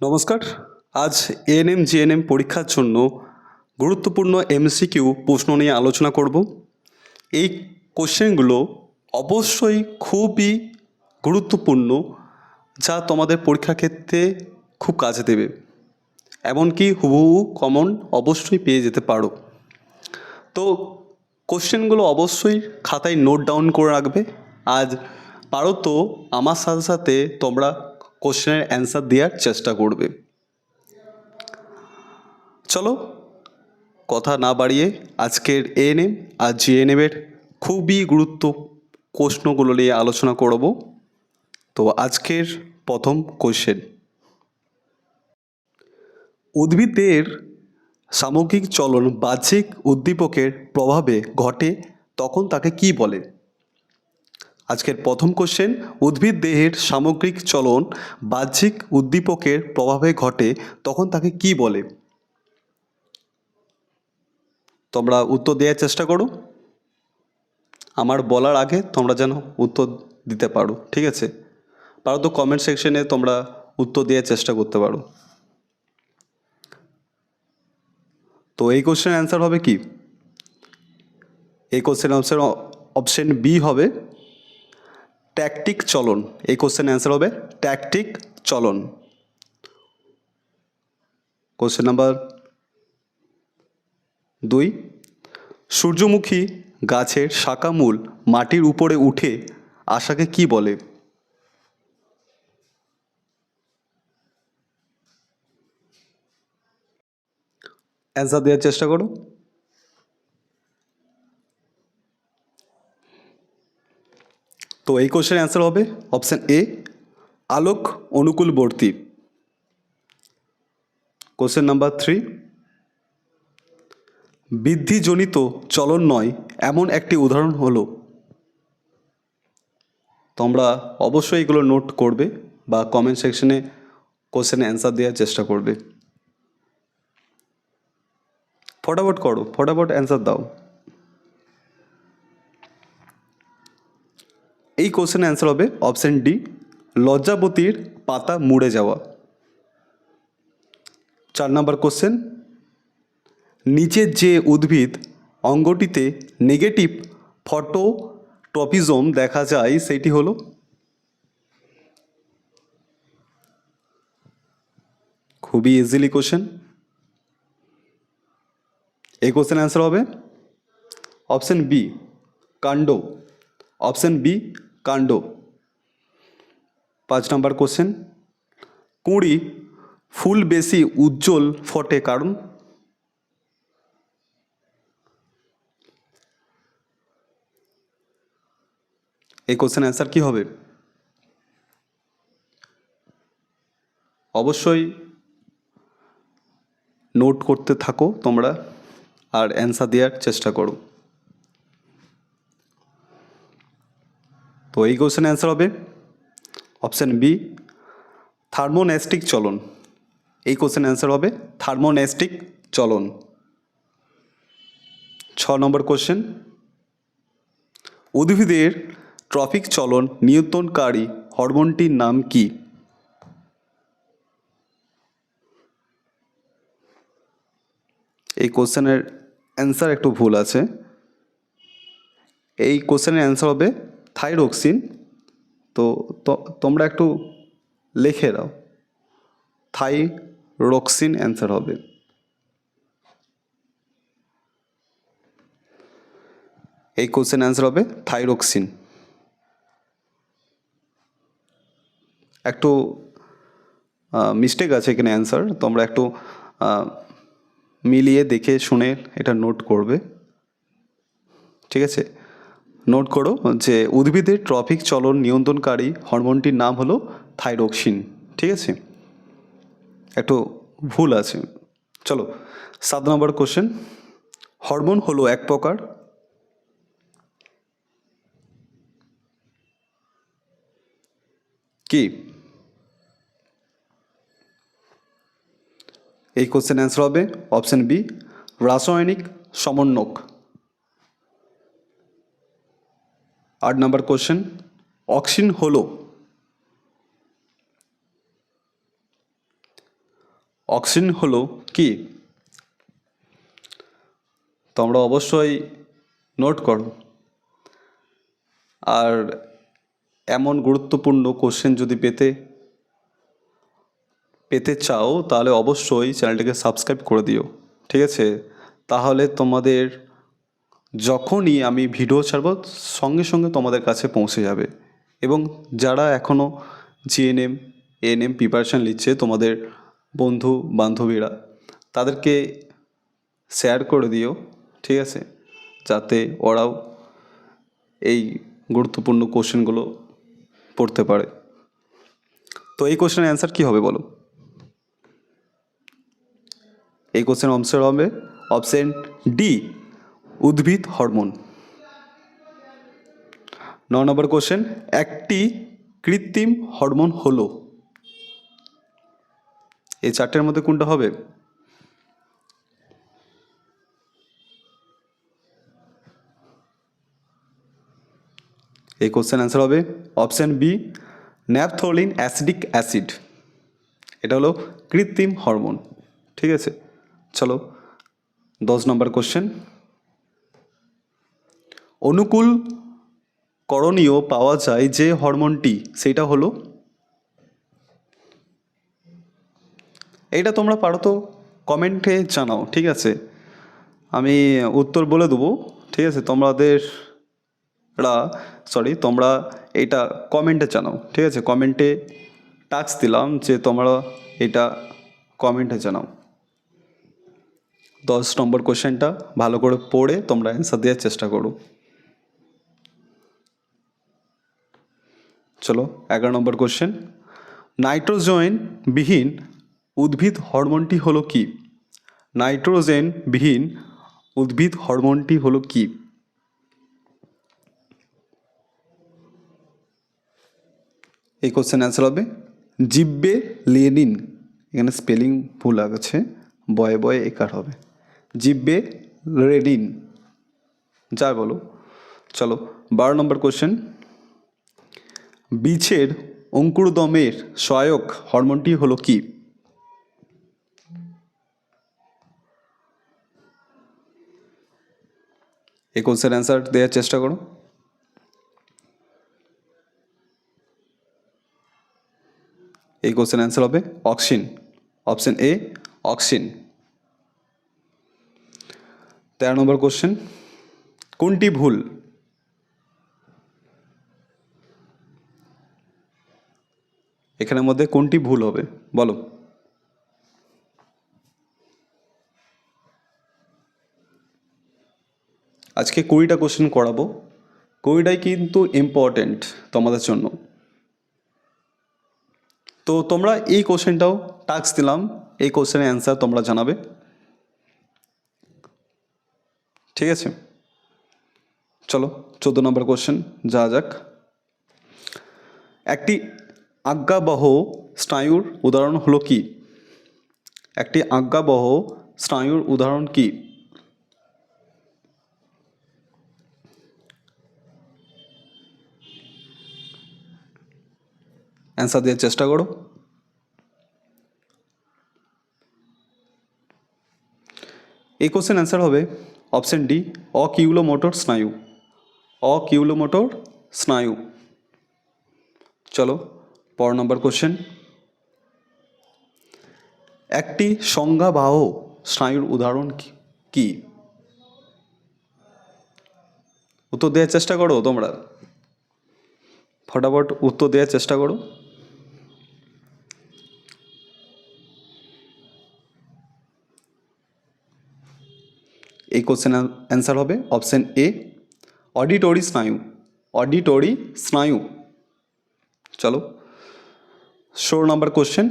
নমস্কার। আজ ANM GNM পরীক্ষার জন্য গুরুত্বপূর্ণ এমসিকিউ প্রশ্ন নিয়ে আলোচনা করব। এই কোশ্চেনগুলো অবশ্যই খুবই গুরুত্বপূর্ণ, যা তোমাদের পরীক্ষার ক্ষেত্রে খুব কাজে দেবে। এমনকি হুবহু কমন অবশ্যই পেয়ে যেতে পারো। তো কোশ্চেনগুলো অবশ্যই খাতায় নোট ডাউন করে রাখবে। আজ পারো তো আমার সাথে সাথে তোমরা কোশ্চেনের অ্যান্সার দেওয়ার চেষ্টা করবে। চলো কথা না বাড়িয়ে আজকের এএনএম আর জিএনএমের খুবই প্রশ্নগুলো নিয়ে আলোচনা করব। তো আজকের প্রথম কোশ্চেন, উদ্ভিদের সামগ্রিক চলন বাহ্যিক উদ্দীপকের প্রভাবে ঘটে তখন তাকে কি বলে? আজকের প্রথম কোশ্চেন, উদ্ভিদ দেহের সামগ্রিক চলন বাহ্যিক উদ্দীপকের প্রভাবে ঘটে তখন তাকে কি বলে? তোমরা উত্তর দেওয়ার চেষ্টা করো। আমার বলার আগে তোমরা যেন উত্তর দিতে পারো, ঠিক আছে? পারো তো কমেন্ট সেকশনে তোমরা উত্তর দেওয়ার চেষ্টা করতে পারো। তো এই কোশ্চেনের অ্যান্সার হবে কি? এই কোশ্চেন অ্যান্সার অপশন বি হবে ট্যাকটিক চলন। এই কোশ্চেন অ্যান্সার হবে ট্যাকটিক চলন। কোশ্চেন নাম্বার 2, সূর্যমুখী গাছের শাখামূল মাটির উপরে উঠে আসাকে কি বলে? অ্যান্সার দেওয়ার চেষ্টা করো। তো এই কোশ্চেনের অ্যান্সার হবে অপশান এ আলোক অনুকূলবর্তী। কোশ্চেন নাম্বার 3, বৃদ্ধিজনিত চলন নয় এমন একটি উদাহরণ হলো। তোমরা অবশ্যই এগুলো নোট করবে বা কমেন্ট সেকশনে কোশ্চেনের অ্যান্সার দেওয়ার চেষ্টা করবে। ফটাফট করো, ফটাফট অ্যান্সার দাও। এই কোশ্চেনের অ্যান্সার হবে অপশান ডি লজ্জাবতীর পাতা মুড়ে যাওয়া। 4 নম্বর কোশ্চেন, নিচের যে উদ্ভিদ অঙ্গটিতে নেগেটিভ ফটোট্রপিজম দেখা যায় সেটি হলো? খুবই ইজিলি কোশ্চেন। এই কোশ্চেন অ্যান্সার হবে অপশান বি কাণ্ড। অপশান বি কাণ্ড। 5 নম্বর কোশ্চেন, কুঁড়ি ফুল বেশি উজ্জ্বল ফোটে কারণ? এই কোশ্চেন অ্যান্সার কী হবে? অবশ্যই নোট করতে থাকো তোমরা আর অ্যান্সার দেওয়ার চেষ্টা করো। তো এই কোশ্চেন অ্যান্সার হবে অপশান বি থার্মোনেস্টিক চলন। এই কোশ্চেন অ্যান্সার হবে থার্মোনেস্টিক চলন। 6 নম্বর কোশ্চেন, উদ্ভিদের ট্রফিক চলন নিয়ন্ত্রণকারী হরমোনটির নাম কি? এই কোশ্চেনের অ্যান্সার একটু ভুল আছে। এই কোশ্চেনের অ্যান্সার হবে থাইরক্সিন। তো তোমরা একটু লিখে দাও, থাইরক্সিন অ্যান্সার হবে। এই কোশ্চেন অ্যান্সার হবে থাইরক্সিন। একটু মিস্টেক আছে এখানে অ্যান্সার, তোমরা একটু মিলিয়ে দেখে শুনে এটা নোট করবে, ঠিক আছে? নোট করো যে উদ্ভিদের ট্রফিক চলন নিয়ন্ত্রণকারী হরমোনটির নাম হলো থাইরক্সিন, ঠিক আছে? একটু ভুল আছে। চলো 7 নম্বর কোশ্চেন, হরমোন হলো এক প্রকার কি? এই কোশ্চেন অ্যান্সার হবে অপশান বি রাসায়নিক সমন্বয়ক। 8 নম্বর কোশ্চেন, অক্সিন হলো? অক্সিন হলো কি? তোমরা অবশ্যই নোট করো। আর এমন গুরুত্বপূর্ণ কোশ্চেন যদি পেতে চাও তাহলে অবশ্যই চ্যানেলটাকে সাবস্ক্রাইব করে দিও, ঠিক আছে? তাহলে তোমাদের যখনই আমি ভিডিও ছাড়ব সঙ্গে সঙ্গে তোমাদের কাছে পৌঁছে যাবে। এবং যারা এখনও জিএনএম এএনএম প্রিপারেশান নিচ্ছে, তোমাদের বন্ধু বান্ধবীরা, তাদেরকে শেয়ার করে দিও, ঠিক আছে? যাতে ওরাও এই গুরুত্বপূর্ণ কোশ্চেনগুলো পড়তে পারে। তো এই কোশ্চেনের অ্যান্সার কী হবে বলো? এই কোশ্চেন আনসার হবে অপশন ডি, উদ্ভিদ হরমোন। 9 নম্বর কোশ্চেন, একটি কৃত্রিম হরমোন হলো? এই চারটের মধ্যে কোনটা হবে? এই কোশ্চেন অ্যান্সার হবে option B, naphthalene acidic acid. এটা হলো কৃত্রিম হরমোন, ঠিক আছে? চলো 10 নম্বর কোশ্চেন, অনুকূল করণীয় পাওয়া যায় যে হরমোনটি, সেটা হলো? এইটা তোমরা পারো তো কমেন্টে জানাও, ঠিক আছে? আমি উত্তর বলে দেবো, ঠিক আছে? তোমরা এটা কমেন্টে জানাও, ঠিক আছে? কমেন্টে টাস্ক দিলাম যে তোমরা এটা কমেন্টে জানাও। 10 নম্বর কোশ্চেনটা ভালো করে পড়ে তোমরা অ্যান্সার দেওয়ার চেষ্টা করো। চলো 11 নম্বর কোশ্চেন, নাইট্রোজেন বিহীন উদ্ভিদ হরমোনটি হলো কি? নাইট্রোজেন বিহীন উদ্ভিদ হরমোনটি হলো কি? এই কোশ্চেন অ্যান্সার হবে জিব্বেরেলিন। এখানে স্পেলিং ভুল আছে, বয়ে বয়ে একার হবে, জিব্বেরেলিন, যা বলো। চলো 12 নম্বর কোশ্চেন, বীজের অঙ্কুরোদ্গমের সহায়ক হরমোনটি হলো কি? এই কোশ্চেন অ্যান্সার দেওয়ার চেষ্টা করো। এই কোশ্চেন অ্যান্সার হবে auxin, option A auxin. 13 number question, কোনটি ভুল? এখানের মধ্যে কোনটি ভুল হবে বলো? আজকে 20টা কোশ্চেন করাবো, 20টাই কিন্তু ইম্পর্টেন্ট তোমাদের জন্য। তো তোমরা এই কোশ্চেনটাও টাস্ক দিলাম, এই কোশ্চেনের অ্যান্সার তোমরা জানাবে, ঠিক আছে? চলো 14 নম্বর কোশ্চেন যা যাক, একটি আজ্ঞাবহ স্নায়ুর উদাহরণ হলো কি? একটি আজ্ঞাবহ স্নায়ুর উদাহরণ কি? অ্যান্সার দেওয়ার চেষ্টা করো। এই কোশ্চেন অ্যান্সার হবে অপশন ডি, অকিউলোমোটর স্নায়ু, অকিউলোমোটর স্নায়ু। চলো 15 নম্বর কোশ্চেন, একটি সংজ্ঞাবাহ স্নায়ুর উদাহরণ কি? উত্তর দেওয়ার চেষ্টা করো তোমরা, ফটাফট উত্তর দেওয়ার চেষ্টা করো। এই কোশ্চেন অ্যান্সার হবে অপশন এ, অডিটরি স্নায়ু, অডিটরি স্নায়ু। চলো 16 নম্বর কোশ্চেন,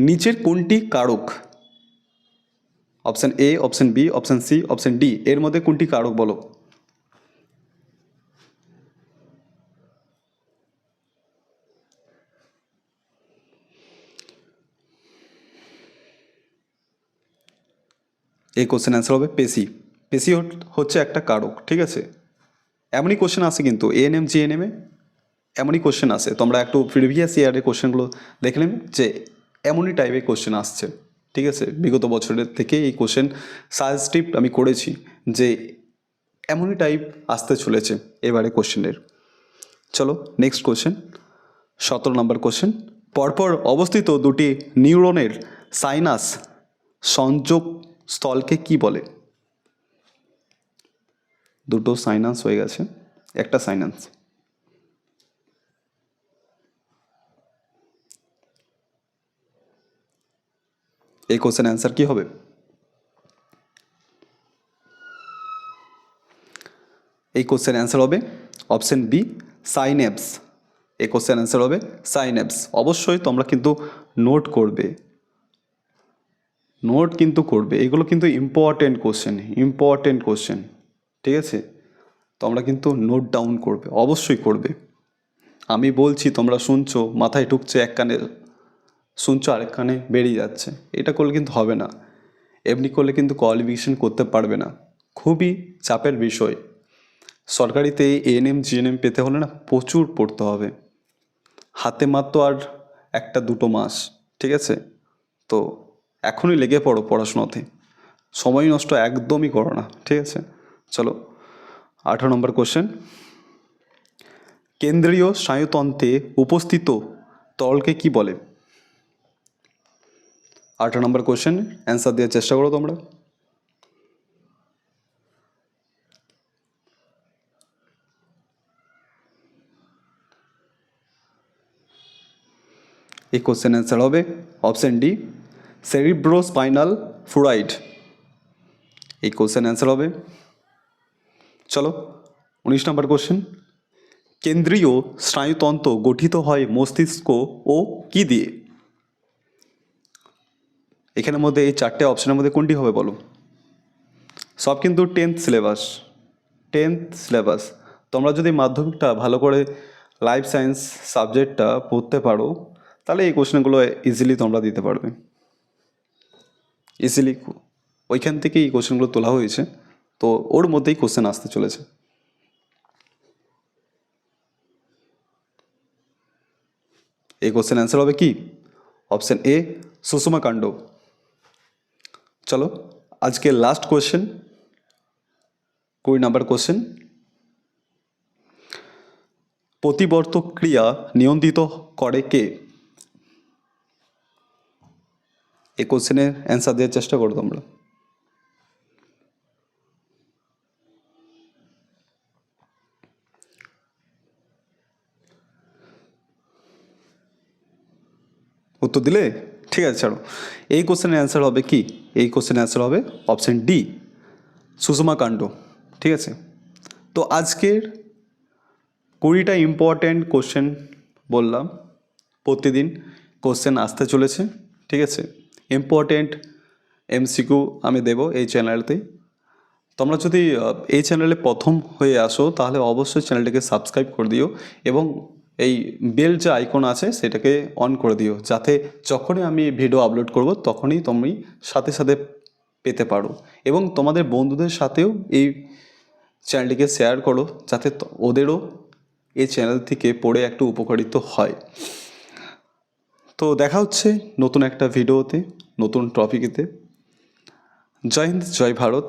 নিচের কোনটি কারক? Option A, option B, option C, option D, এর মধ্যে কোনটি কারক বলো? এই কোশ্চেন অ্যান্সার হবে পেশি, পেশি হচ্ছে একটা কারক, ঠিক আছে? এমনই কোশ্চেন আসে কিন্তু এএনএম জিএনএমে, এমনই কোশ্চেন আসে। তোমরা একটু প্রিভিয়াস ইয়ারের কোশ্চেনগুলো দেখে নেবে যে এমনই টাইপের কোশ্চেন আসছে। ঠিক আছে, বিগত বছরের থেকে এই কোশ্চেন সাজেস্টিভ আমি করেছি যে এমনই টাইপ আসতে চলেছে এবারে কোশ্চেনের। চলো নেক্সট কোশ্চেন, 17 নম্বর কোশ্চেন। পরপর অবস্থিত দুটি নিউরনের সাইনাস সংযোগ স্থলকে কি বলে? দুটো সাইনাস হয়ে গেছে, একটা সাইনাস। এই কোশ্চেন অ্যান্সার কি হবে? এই কোশ্চেন অ্যান্সার হবে অপশন বি, সাইন্যাপস। এই কোশ্চেন অ্যান্সার হবে সাইন্যাপস। অবশ্যই তোমরা কিন্তু নোট করবে, নোট কিন্তু করবে, এগুলো কিন্তু ইম্পর্টেন্ট কোশ্চেন, ঠিক আছে? তোমরা কিন্তু নোট ডাউন করবে, অবশ্যই করবে। আমি বলছি তোমরা শুনছো, মাথায় ঢুকছে, এক কানে শুনছো আরেক কানে বেরিয়ে যাচ্ছে, এটা করলে কিন্তু হবে না। এমনি করলে কিন্তু কোয়ালিফিকেশন করতে পারবে না, খুবই চাপের বিষয়। সরকারিতে এএনএম জিএনএম পেতে হলে না প্রচুর পড়তে হবে, হাতে মাত্র আর 1-2 মাস, ঠিক আছে? তো এখনই লেগে পড়ো পড়াশোনাতে, সময় নষ্ট একদমই করো না, ঠিক আছে? চলো 18 নম্বর কোশ্চেন। কেন্দ্রীয় স্নায়ুতন্ত্রে উপস্থিত তরলকে কি বলে? 18 নম্বর কোশ্চেন অ্যান্সার দেওয়ার চেষ্টা করো তোমরা। এই কোশ্চেন অ্যান্সার হবে অপশন ডি, সেরিব্রোস্পাইনাল ফ্লুইড। এই কোশ্চেন অ্যান্সার হবে। চলো 19 নম্বর কোশ্চেন। কেন্দ্রীয় স্নায়ুতন্ত্র গঠিত হয় মস্তিষ্ক ও কি দিয়ে? এখানের মধ্যে এই 4টে অপশনের মধ্যে কোনটি হবে বলো? সব কিন্তু 10th সিলেবাস। তোমরা যদি মাধ্যমিকটা ভালো করে লাইফ সায়েন্স সাবজেক্টটা পড়তে পারো, তাহলে এই কোশ্চেনগুলো ইজিলি তোমরা দিতে পারবে, ইজিলি। ওইখান থেকেই এই কোশ্চেনগুলো তোলা হয়েছে, তো ওর মধ্যেই কোশ্চেন আসতে চলেছে। এই কোশ্চেন অ্যান্সার হবে কি? অপশন এ, সুষমা কাণ্ড। চলো আজকে লাস্ট কোশ্চেন, 20 নম্বর কোশ্চেন। প্রতিবর্তক ক্রিয়া নিয়ন্ত্রিত করে কে? এই কোশ্চেনের অ্যান্সার দেওয়ার চেষ্টা করো তোমরা। উত্তর দিলে? ঠিক আছে, ছাড়ো। এই কোশ্চেনের অ্যান্সার হবে কি? এই কোশ্চেনের অ্যান্সার হবে অপশন ডি, সুষমা কাণ্ড, ঠিক আছে? তো আজকের 20টা ইম্পর্ট্যান্ট কোশ্চেন বললাম, প্রতিদিন কোশ্চেন আসতে চলেছে, ঠিক আছে? ইম্পর্ট্যান্ট এমসিকিউ আমি দেবো এই চ্যানেলতেই। তোমরা যদি এই চ্যানেলে প্রথম হয়ে আসো, তাহলে অবশ্যই চ্যানেলটাকে সাবস্ক্রাইব করে দিও এবং এই বেল যে আইকন আছে সেটাকে অন করে দিও, যাতে যখনই আমি ভিডিও আপলোড করব তখনই তুমি সাথে সাথে পেতে পারো। এবং তোমাদের বন্ধুদের সাথেও এই চ্যানেলটিকে শেয়ার করো, যাতে ওদেরও এই চ্যানেল থেকে পড়ে একটু উপকারিত হয়। তো দেখা হচ্ছে নতুন একটা ভিডিওতে, নতুন টপিকেতে। জয় হিন্দ, জয় ভারত।